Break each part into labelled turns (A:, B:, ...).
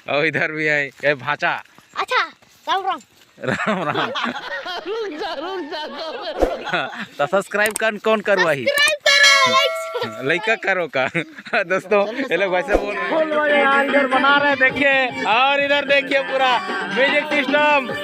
A: और इधर भी है ये भाचा।
B: अच्छा राम राम।
A: राम राम। तो सब्सक्राइब कौन करवाही? लड़का करो का। दोस्तों ये लोग वैसे बोल रहे हैं, इधर बना रहे हैं देखिए, और इधर देखिए पूरा म्यूजिक सिस्टम।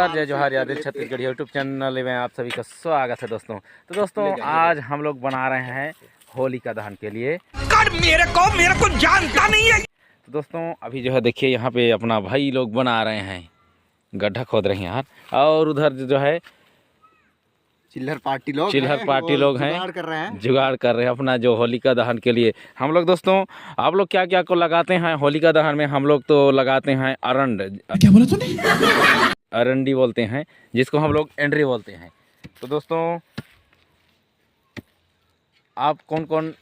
A: जय जोहार यादिल छत्तीसगढ़ यूट्यूब चैनल में आप सभी का स्वागत है दोस्तों। तो दोस्तों आज हम लोग बना रहे हैं होलिका दहन के लिए। मेरे को जानता नहीं है। तो दोस्तों अभी जो है देखिए यहाँ पे अपना भाई लोग बना रहे हैं, गड्ढा खोद रहे हैं यार, और उधर जो है
C: चिल्हर पार्टी लोग
A: हैं जुगाड़ कर रहे हैं अपना जो होलिका दहन के लिए। हम लोग दोस्तों आप लोग क्या क्या को लगाते हैं होलिका दहन में? हम लोग तो लगाते हैं अरंड। क्या बोला तूने? अरंडी बोलते हैं जिसको हम लोग एंड्री बोलते हैं। तो दोस्तों आप कौन कौन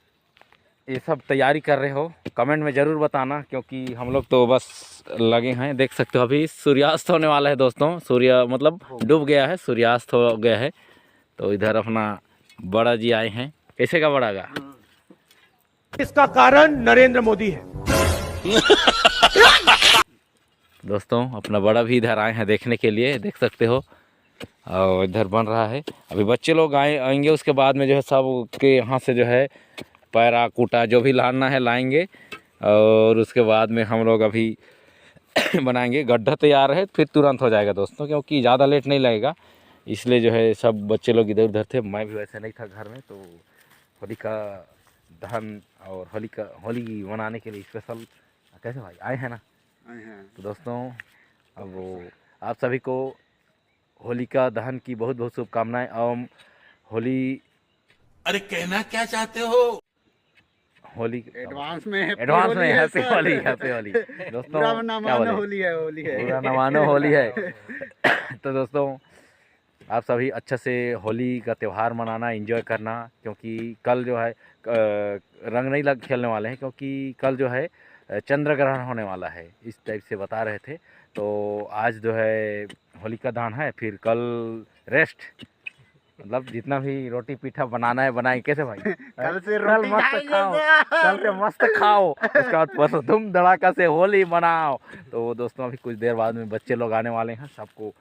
A: ये सब तैयारी कर रहे हो कमेंट में ज़रूर बताना, क्योंकि हम लोग तो बस लगे हैं। देख सकते हो अभी सूर्यास्त होने वाला है दोस्तों, सूर्य मतलब डूब गया है, सूर्यास्त हो गया है। तो इधर अपना बड़ा जी आए हैं। कैसे का बड़ा गा?
D: इसका कारण नरेंद्र मोदी है।
A: दोस्तों अपना बड़ा भी इधर आए हैं देखने के लिए, देख सकते हो। और इधर बन रहा है, अभी बच्चे लोग आएंगे उसके बाद में जो है सब के यहाँ से जो है पैरा कूटा जो भी लाना है लाएंगे, और उसके बाद में हम लोग अभी बनाएंगे। गड्ढा तैयार है फिर तुरंत हो जाएगा दोस्तों, क्योंकि ज़्यादा लेट नहीं लगेगा, इसलिए जो है सब बच्चे लोग इधर उधर थे। मैं भी वैसे नहीं था घर में, तो होलिका दहन और होली मनाने के लिए स्पेशल कैसे भाई आए हैं ना। तो दोस्तों अब आप सभी को होलिका दहन की बहुत बहुत शुभकामनाएं। और होली,
D: अरे कहना क्या चाहते हो?
A: होली
C: एडवांस में
A: हैप्पी होली दोस्तों।
C: बुरा ना मानो, होली है
A: बुरा ना मानो, होली है। तो दोस्तों आप सभी अच्छे से होली का त्यौहार मनाना, एंजॉय करना, क्योंकि कल जो है रंग नहीं खेलने वाले हैं, क्योंकि कल जो है चंद्र ग्रहण होने वाला है, इस टाइप से बता रहे थे। तो आज जो है होलिका दहन है, फिर कल रेस्ट, मतलब जितना भी रोटी पीठा बनाना है बनाए। कैसे भाई?
C: कल से
A: मस्त खाओ, उसके बाद परसों धूम धड़ाका से होली मनाओ। तो दोस्तों अभी कुछ देर बाद में बच्चे लोग आने वाले हैं, सबको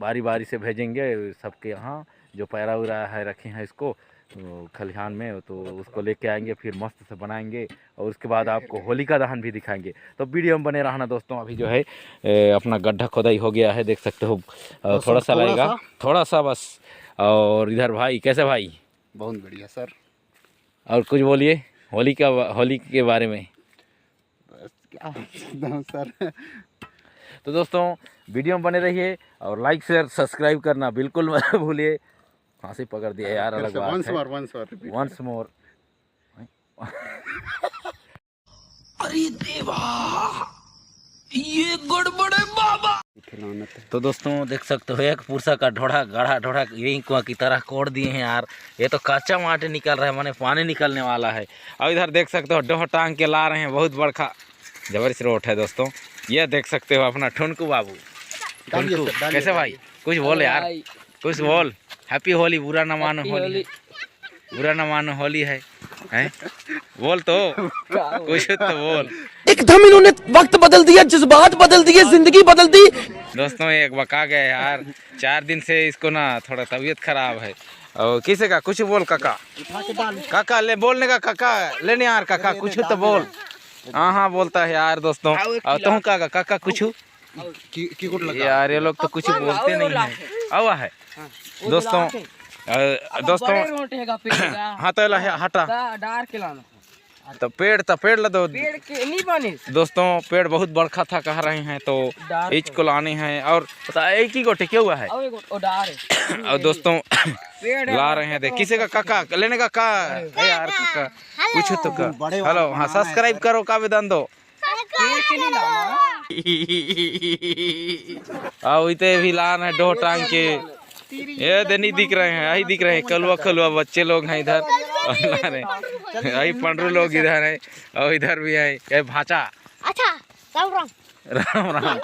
A: बारी बारी से भेजेंगे सबके यहाँ। जो पैरा उरा है रखे हैं इसको तो खलिहान में, तो उसको लेके आएंगे, फिर मस्त से बनाएंगे, और उसके बाद आपको होलिका दहन भी दिखाएंगे। तो वीडियो में बने रहना दोस्तों। अभी जो है अपना गड्ढा खोदाई हो गया है, देख सकते हो। थोड़ा सा लगेगा, थोड़ा सा बस। और इधर भाई कैसे भाई?
C: बहुत बढ़िया सर।
A: और कुछ बोलिए होली के बारे में।
C: बस क्या सर।
A: तो दोस्तों वीडियो में बने रहिए, और लाइक शेयर सब्सक्राइब करना बिल्कुल मत भूलिए। फांसी पकड़ दिया यार, अलग बात है। Once more.
D: अरे देवा ये गड़बड़ है बाबा।
A: तो दोस्तों देख सकते हो एक पुरसा का गाढ़ा ढोढ़ा यही कुआं की तरह कोड़ दिए हैं यार। ये तो कच्चा माटी निकल रहा है, माने पानी निकलने वाला है। और इधर देख सकते हो डोह टांग के ला रहे हैं, बहुत बड़का जबरदस्त रोड है दोस्तों। ये देख सकते हो अपना ठुनकू बाबू। ठुनकू कैसे भाई? कुछ बोल यार, कुछ बोल। हैप्पी होली, बुरा ना मानो होली, बुरा ना मानो होली है, हैं? बोल तो कुछ तो बोल।
D: एकदम इन्होंने वक्त बदल दिया, जज्बात बदल दिए, जिंदगी बदल दी।
A: दोस्तों एक बका गए यार, 4 दिन से इसको ना थोड़ा तबीयत खराब है। और किसे का कुछ बोल काका ले बोलने का, काका लेने यार, काका कुछ तो बोल। हाँ बोलता है यार दोस्तों। और तुम काका कुछ यार, ये लोग तो कुछ बोलते नहीं है। आवा है दोस्तों हाँ तो हटा तो पेड़ ला दो दोस्तों। पेड़ बहुत बड़का था कह रहे हैं, तो इच को लाने हैं। और एक ही गोटे क्या हुआ है। और दोस्तों ला रहे हैं, देख किसी का काका लेने का यार, काका कुछ तो का। हेलो हाँ सब्सक्राइब करो का विधान दो। इतने भी लान है डोह टांग के, ये नहीं दिख रहे हैं, यही दिख रहे हैं कलुआ बच्चे लोग हैं इधर। यही पंडरू लोग इधर है, और इधर भी है ये भाचा।
B: अच्छा राम राम।
A: राम राम।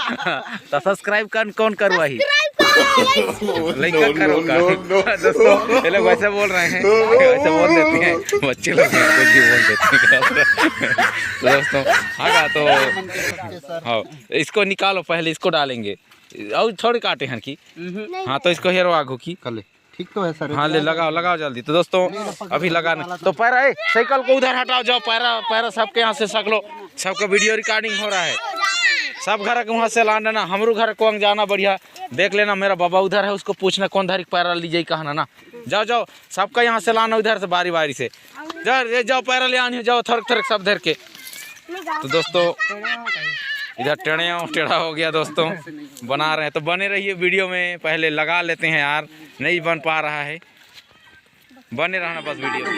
A: तो सब्सक्राइब कौन करवाही? लड़का करो का दोस्तों, ये लोग वैसे बोल रहे हैं, वैसे बोल देते हैं बच्चे लोग, कुछ भी बोल देते हैं। तो दोस्तों हाँ तो हाँ, इसको निकालो, पहले इसको डालेंगे और थोड़ी काटे हैं की। हाँ तो इसको हेरो आगो की
C: कर ले, ठीक तो है सर।
A: हाँ ले लगाओ लगाओ जल्दी। तो दोस्तों अभी लगाना तो पैरा है, साइकिल को उधर हटाओ, जाओ पैरा पैरा सबके यहाँ से सकलो, सबका वीडियो रिकॉर्डिंग हो रहा है, सब घर के वहाँ से लाना ना, हमरो घर को जाना बढ़िया देख लेना, मेरा बाबा उधर है, उसको पूछना कौन धारी पैरा लीजिए कहना ना, जाओ जाओ सबका यहाँ से लाना उधर से बारी बारी से, जाओ पैरा ले आनी, जाओ थरक थरक सब धर के। तो दोस्तों इधर टेढ़ा हो गया दोस्तों, बना रहे हैं तो बने रहिए वीडियो में, पहले लगा लेते हैं यार, नहीं बन पा रहा है, बने रहना बस वीडियो में।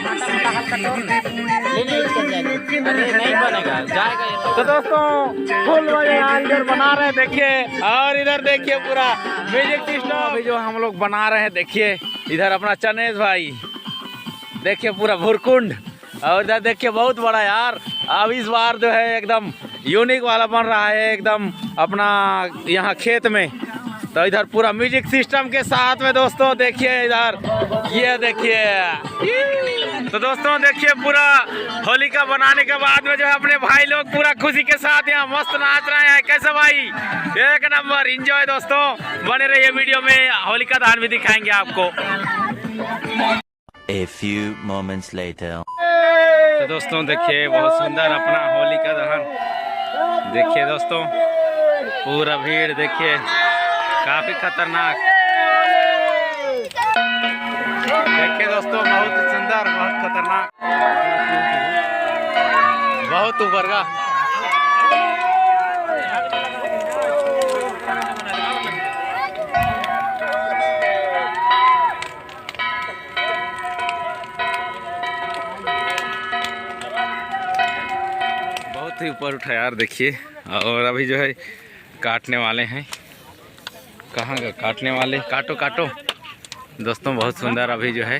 A: नहीं बनेगा जाएगा। तो दोस्तों फुल इधर बना रहे हैं देखिए, और इधर देखिए पूरा म्यूजिक सिस्टम अभी जो हम लोग बना रहे हैं देखिए, इधर अपना चनेश भाई देखिए पूरा भुरकुंड, और इधर देखिए बहुत बड़ा यार, अब इस बार जो है एकदम यूनिक वाला बन रहा है एकदम अपना यहाँ खेत में। तो इधर पूरा म्यूजिक सिस्टम के साथ में दोस्तों देखिए इधर, ये देखिए। तो दोस्तों देखिए पूरा होलिका बनाने के बाद में जो है अपने भाई लोग पूरा खुशी के साथ यहाँ मस्त नाच रहे हैं। कैसे भाई, एक नंबर एंजॉय दोस्तों, बने रहिए वीडियो में, होलिका दहन भी दिखाएंगे आपको।
E: A few moments later.
A: तो दोस्तों देखिए बहुत सुंदर अपना होलिका दहन, देखिए दोस्तों पूरा भीड़ देखिए, काफी खतरनाक देखिए दोस्तों, बहुत सुंदर बहुत खतरनाक, बहुत ऊपर का। बहुत ही ऊपर उठा यार देखिए, और अभी जो है काटने वाले हैं, कहाँ का काटने वाले, काटो काटो दोस्तों। बहुत सुंदर अभी जो है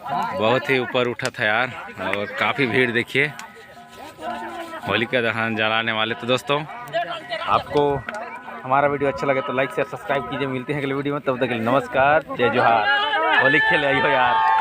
A: बहुत ही ऊपर उठा था यार, और काफ़ी भीड़ देखिए होलिका दहन जलाने वाले। तो दोस्तों आपको हमारा वीडियो अच्छा लगे तो लाइक शेयर सब्सक्राइब कीजिए, मिलते हैं अगले वीडियो में, तब तक के लिए नमस्कार, जय जोहार, होली खेले आइयो यार।